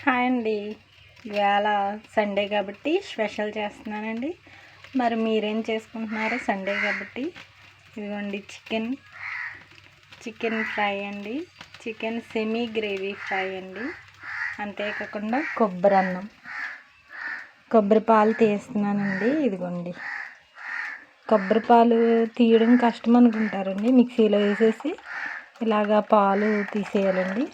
Hi అండి. ఇవాళ Sunday కాబట్టి స్పెషల్ చేస్తున్నానండి. మరి మీరేం చేసుకుంటున్నారు సండే కాబట్టి? ఇదిగోండి చికెన్ ఫ్రై అండి, చికెన్ సెమీ గ్రేవీ ఫ్రై అండి. అంతేకాకుండా కొబ్బరి పాలు తీస్తున్నానండి. ఇదిగోండి, కొబ్బరి పాలు తీయడం కష్టం అనుకుంటారండి. మిక్సీలో వేసేసి ఇలాగా పాలు తీసేయాలండి.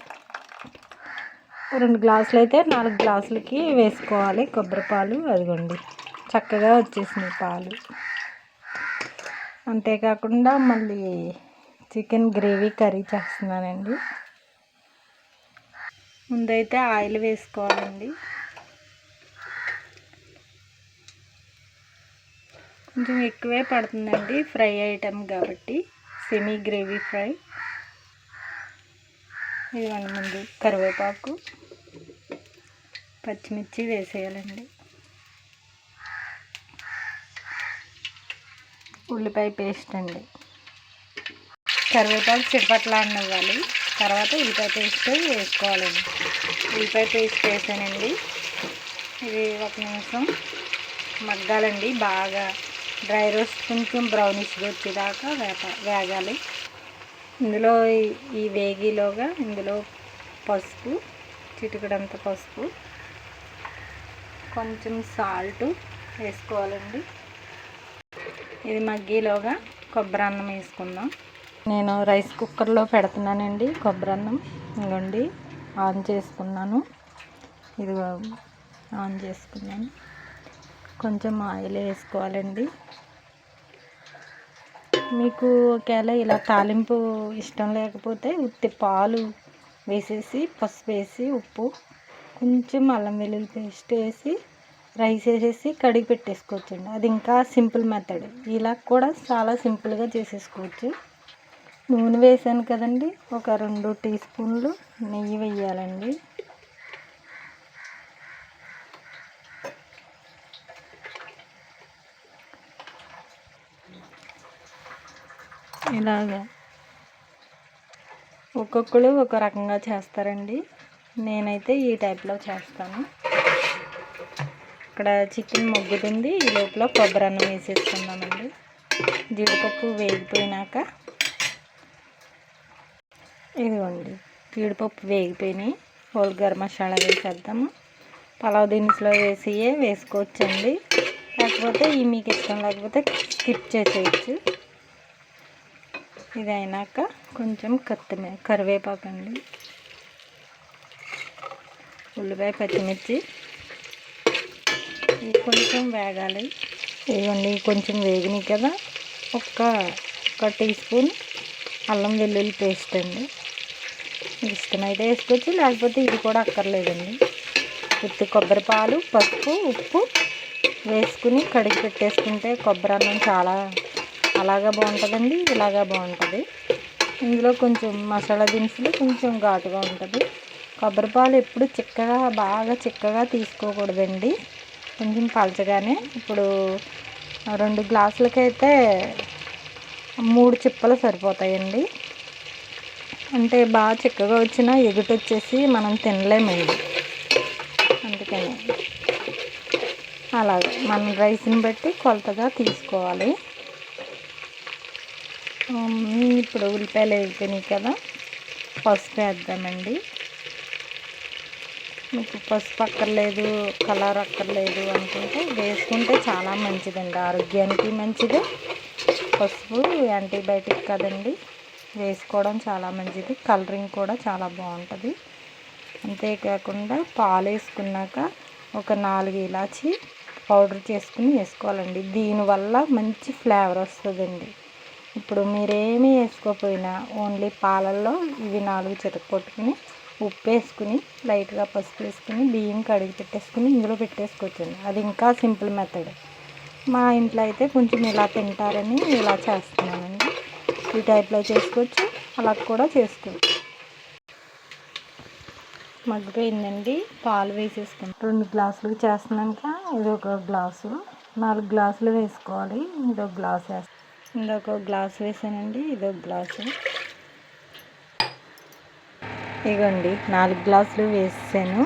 2 గ్లాసులు అయితే 4 గ్లాసులకి వేసుకోవాలి కొబ్బరి పాలు. అదిగోండి, చక్కగా వచ్చేసినాయి పాలు. అంతేకాకుండా మళ్ళీ చికెన్ గ్రేవీ కర్రీ చేస్తున్నానండి. ముందైతే ఆయిల్ వేసుకోవాలండి. కొంచెం ఎక్కువే పడుతుందండి ఫ్రై ఐటెం కాబట్టి, సెమీ గ్రేవీ ఫ్రై. ఇదిగోండి, ముందు కరివేపాకు, పచ్చిమిర్చి వేసేయాలండి. ఉల్లిపాయ పేస్ట్ అండి. కరివేపాకు చిటపట్లాడనివ్వాలి. తర్వాత ఉల్లిపాయ పేస్ట్ వేసుకోవాలండి. ఉల్లిపాయ పేస్ట్ వేసానండి. ఇది 1 నిమిషం మగ్గాలండి. బాగా డ్రై రోస్ట్, కొంచెం బ్రౌనిష్గా వచ్చేదాకా వేగాలి. ఇందులో ఈ వేగిలోగా ఇందులో పసుపు, చిటికెడంత పసుపు, కొంచెం సాల్ట్ వేసుకోవాలండి. ఇది మగ్గీలోగా కొబ్బరి అన్నం వేసుకుందాం. నేను రైస్ కుక్కర్లో పెడుతున్నానండి కొబ్బరి అన్నం. ఇదిగోండి, ఆన్ చేసుకున్నాను. ఇది ఆన్ చేసుకున్నాను. కొంచెం ఆయిల్ వేసుకోవాలండి. మీకు ఒకవేళ ఇలా తాలింపు ఇష్టం లేకపోతే ఉత్తి పాలు వేసేసి, పసుపు వేసి, ఉప్పు, కొంచెం అల్లం వెల్లుల్లి పేస్ట్ వేసి, రైస్ వేసేసి కడిగి పెట్టేసుకోవచ్చండి. అది ఇంకా సింపుల్ మెథడ్. ఇలా కూడా చాలా సింపుల్గా చేసేసుకోవచ్చు. నూనె వేసాను కదండి, ఒక 2 టీ స్పూన్లు నెయ్యి వేయాలండి. ఇలాగా ఒక్కొక్కరు ఒక రకంగా చేస్తారండి. నేనైతే ఈ టైప్లో చేస్తాను. ఇక్కడ చికెన్ మగ్గుతుంది. ఈ లోపల కొబ్బరి అన్నం వేసేసుకుందామండి. జీడిపప్పు వేగిపోయినాక, ఇదిగోండి, జీడిపప్పు వేగిపోయినాయి. హోల్ గరం మసాలా వేసేద్దాము. పలావ్ దినుసులో వేసుకోవచ్చండి. లేకపోతే ఈ మీకు ఇష్టం లేకపోతే స్కిప్ చేసేయచ్చు. ఇది అయినాక కొంచెం కరివేపాకు అండి, ఉల్లిపాయ, పచ్చిమిర్చి ఇవి కొంచెం వేగాలి. ఇవ్వండి, కొంచెం వేగినాయి కదా. ఒక టీ స్పూన్ అల్లం వెల్లుల్లి పేస్ట్ అండి. ఇష్టమైతే వేసుకోవచ్చు, లేకపోతే ఇది కూడా అక్కర్లేదండి. ఉత్తి కొబ్బరి పాలు, పసుపు, ఉప్పు వేసుకుని కడిగి పెట్టేసుకుంటే కొబ్బరి అన్నం చాలా అలాగా బాగుంటుందండి, ఇలాగా బాగుంటుంది. ఇందులో కొంచెం మసాలా దినుసులు కొంచెం ఘాటుగా ఉంటుంది. కొబ్బరి పాలు ఎప్పుడు బాగా చిక్కగా తీసుకోకూడదండి, కొంచెం పలచగానే. ఇప్పుడు 2 గ్లాసులకైతే 3 చిప్పలు సరిపోతాయండి. అంటే బాగా చిక్కగా వచ్చినా ఎగుటు వచ్చేసి మనం తినలేమండి. అందుకని అలాగే మనం రైస్ని బట్టి కొలతగా తీసుకోవాలి. ఇప్పుడు ఉల్లిపాయలు వేగిపోయినాయి కదా, పసుపు వేద్దామండి. మీకు పసుపు అక్కర్లేదు, కలర్ అక్కర్లేదు అనుకుంటే వేసుకుంటే చాలా మంచిదండి, ఆరోగ్యానికి మంచిది. పసుపు యాంటీబయాటిక్ కదండి, వేసుకోవడం చాలా మంచిది. కలరింగ్ కూడా చాలా బాగుంటుంది. అంతేకాకుండా పాలు వేసుకున్నాక ఒక 4 ఇలాచి పౌడర్ చేసుకుని వేసుకోవాలండి. దీనివల్ల మంచి ఫ్లేవర్ వస్తుందండి. ఇప్పుడు మీరేమీ వేసుకోకపోయినా ఓన్లీ పాలల్లో ఇవి 4 చితక్కొట్టుకుని, ఉప్పు వేసుకుని, లైట్గా పసుపు వేసుకుని, బియ్యం కడిగి పెట్టేసుకుని ఇందులో పెట్టేసుకోవచ్చండి. అది ఇంకా సింపుల్ మెథడ్. మా ఇంట్లో అయితే కొంచెం ఇలా తింటారని ఇలా చేస్తున్నానండి. ఈ టైప్లో చేసుకోవచ్చు, అలా కూడా చేసుకోవచ్చు. మగ్గిపోయిందండి, పాలు వేసేసుకుని 2 గ్లాసులు చేస్తున్నాక ఇది 1 గ్లాసు, 4 గ్లాసులు వేసుకోవాలి. ఇది 1 గ్లాసు వేస్తాను. ఇంకొక గ్లాసు వేసానండి, ఇది 1 గ్లాసు. ఇగోండి 4 గ్లాసులు వేసాను.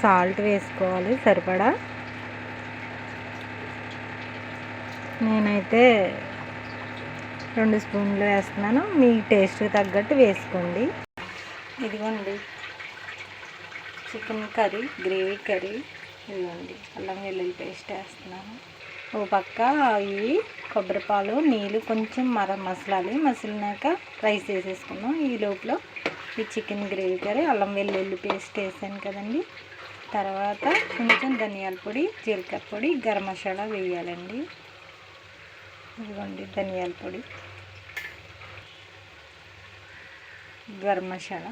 సాల్ట్ వేసుకోవాలి సరిపడా. నేనైతే 2 స్పూన్లు వేస్తున్నాను, మీ టేస్ట్కి తగ్గట్టు వేసుకోండి. ఇదిగోండి చికెన్ కర్రీ, గ్రేవీ కర్రీ. ఇదిగోండి అల్లం వెల్లుల్లి పేస్ట్ వేస్తున్నాను. ఓ పక్క ఇవి కొబ్బరిపాలు నీళ్ళు కొంచెం మసలాలి. మసిలినాక రైస్ వేసేసుకున్నాం. ఈ లోపల ఈ చికెన్ గ్రేవీ కర్రీ అల్లం వెల్లుల్లి పేస్ట్ వేసాను కదండి. తర్వాత కొంచెం ధనియాల పొడి, జీలకర్ర పొడి, గరం మసాలా వేయాలండి. ఇదిగోండి ధనియాల పొడి, గరం మసాలా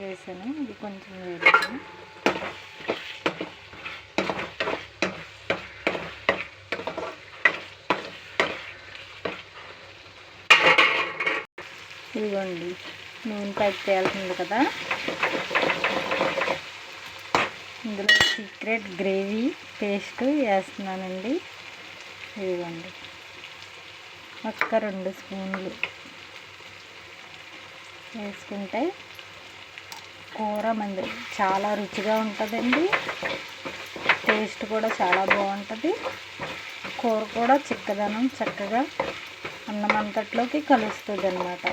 వేసాను. ఇది కొంచెం వేసాను. ఇదిగోండి నూనె పైకి తేలుతుంది కదా, ఇందులో సీక్రెట్ గ్రేవీ పేస్ట్ వేస్తున్నానండి. ఇదిగోండి ఒక్క 2 స్పూన్లు వేసుకుంటే కూర చాలా రుచిగా ఉంటుందండి. టేస్ట్ కూడా చాలా బాగుంటుంది. కూర కూడా చిక్కదనం చక్కగా అన్నం అంతట్లోకి కలుస్తుంది అన్నమాట.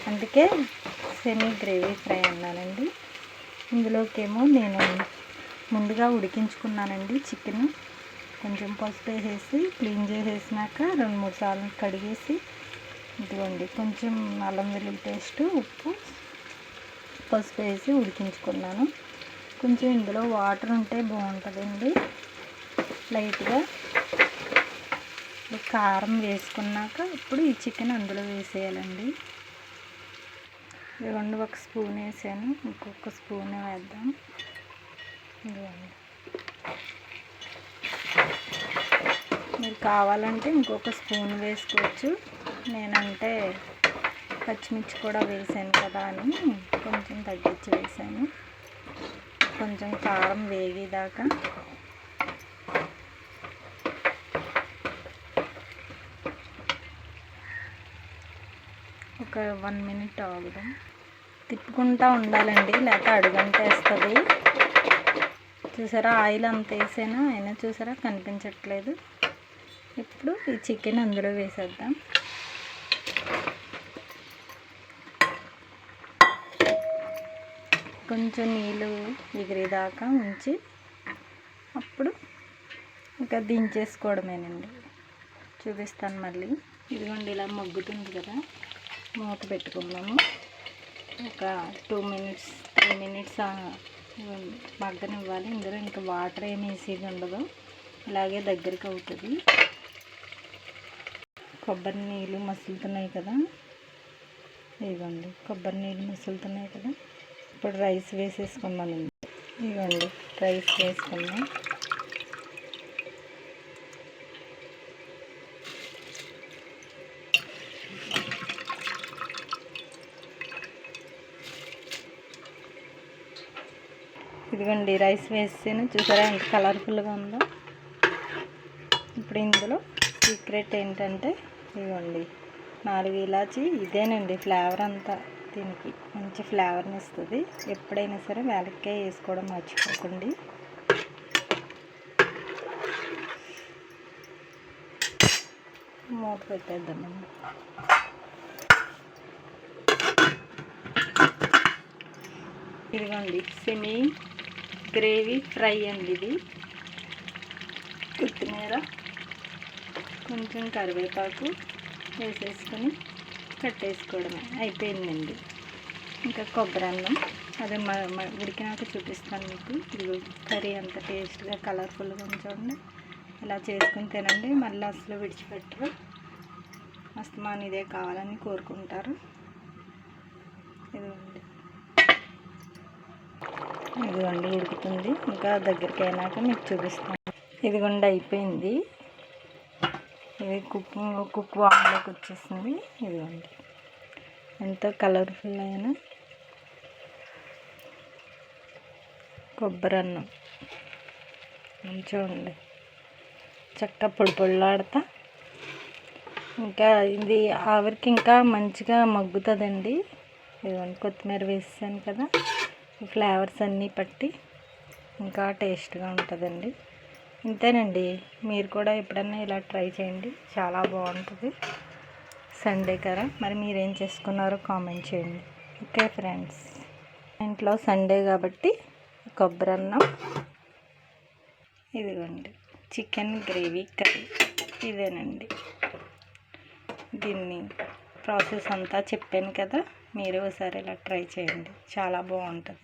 అందుకే సెమీ గ్రేవీ ఫ్రై అన్నానండి. ఇందులోకేమో నేను ముందుగా ఉడికించుకున్నానండి చికెన్. కొంచెం పసుపు వేసేసి క్లీన్ చేసేసినాక 2-3 సార్లు కడిగేసి, ఇదిగోండి కొంచెం అల్లం వెల్లుల్లి పేస్ట్, ఉప్పు, పసుపు వేసి ఉడికించుకున్నాను. కొంచెం ఇందులో వాటర్ ఉంటే బాగుంటుందండి. లైట్గా కారం వేసుకున్నాక ఇప్పుడు ఈ చికెన్ అందులో వేసేయాలండి. ఇదిగోండి 1 స్పూన్ వేసాను, ఇంకొక స్పూన్ వేద్దాం. ఇదిగోండి మీరు కావాలంటే ఇంకొక స్పూన్ వేసుకోవచ్చు. నేనంటే పచ్చిమిర్చి కూడా వేసాను కదా అని కొంచెం తగ్గించి వేసాను. కొంచెం కారం వేగేదాకా ఒక 1 మినిట్ ఆగుదాం. తిప్పుకుంటూ ఉండాలండి, లేకపోతే అడుగంటేస్తుంది. చూసారా ఆయిల్ అంత వేసాను, అయినా చూసారా కనిపించట్లేదు. ఇప్పుడు ఈ చికెన్ అందులో వేసేద్దాం. కొంచెం నీళ్ళు ఎగిరేదాకా ఉంచి అప్పుడు ఇంకా దించేసుకోవడమేనండి. చూపిస్తాను మళ్ళీ. ఇదిగోండి ఇలా మగ్గుతుంది కదా, మూత పెట్టుకున్నాము. ఒక 2 మినిట్స్ 3 మినిట్స్ మగ్గనివ్వాలి. ఇందులో ఇంకా వాటర్ ఏమి వేసేది ఉండదు, ఇలాగే దగ్గరికి అవుతుంది. కొబ్బరి నీళ్ళు మసులుతున్నాయి కదా, ఇదిగోండి కొబ్బరి నీళ్ళు మసులుతున్నాయి కదా. ఇప్పుడు రైస్ వేసేసుకున్నానండి. ఇదిగోండి రైస్ వేసుకున్నాం. ఇదిగోండి రైస్ వేసాను, చూసారా ఎంత కలర్ఫుల్గా ఉందో. ఇప్పుడు ఇందులో సీక్రెట్ ఏంటంటే ఇదిగోండి 4 ఇలాచి. ఇదేనండి ఫ్లేవర్ అంతా, దీనికి మంచి ఫ్లేవర్ని ఇస్తుంది. ఎప్పుడైనా సరే వేలక్కాయ వేసుకోవడం మర్చిపోకండి. మూత పెట్టేద్దామండి. ఇదిగోండి సెమీ గ్రేవీ ఫ్రై అండి ఇది. కొత్తిమీర, కొంచెం కరివేపాకు వేసేసుకొని కట్టేసుకోవడమే, అయిపోయిందండి. ఇంకా కొబ్బరి అన్నం అదే ఉడికినాక చూపిస్తాను మీకు. ఇది కర్రీ అంత టేస్ట్గా కలర్ఫుల్గా ఉంచండి. ఇలా చేసుకుని తినండి, మళ్ళీ అసలు విడిచిపెట్టరు. అస్తమానం ఇదే కావాలని కోరుకుంటారు. ఇదిగోండి ఉడుకుతుంది, ఇంకా దగ్గరికి అయినాక మీకు చూపిస్తాను. ఇదిగోండి అయిపోయింది. ఇది కుక్ వామ్లోకి వచ్చేసింది. ఇదిగోండి ఎంతో కలర్ఫుల్ అయిన కొబ్బరి అన్నం. చూడండి చక్కగా పొడి పొడిలాడుతా. ఇంకా ఇది ఆవిరికి ఇంకా మంచిగా మగ్గుతుందండి. ఇదిగోండి కొత్తిమీర వేసాను కదా, ఫ్లేవర్స్ అన్నీ పట్టి ఇంకా టేస్ట్గా ఉంటుందండి. ఇంతేనండి, మీరు కూడా ఎప్పుడన్నా ఇలా ట్రై చేయండి, చాలా బాగుంటుంది. సండే కదా, మరి మీరేం చేసుకున్నారో కామెంట్ చేయండి. ఓకే ఫ్రెండ్స్, ఇంట్లో సండే కాబట్టి కొబ్బరి అన్నం, ఇదిగోండి చికెన్ గ్రేవీ కర్రీ, ఇదేనండి. దీన్ని ప్రాసెస్ అంతా చెప్పాను కదా, మీరు ఒకసారి ఇలా ట్రై చేయండి, చాలా బాగుంటుంది.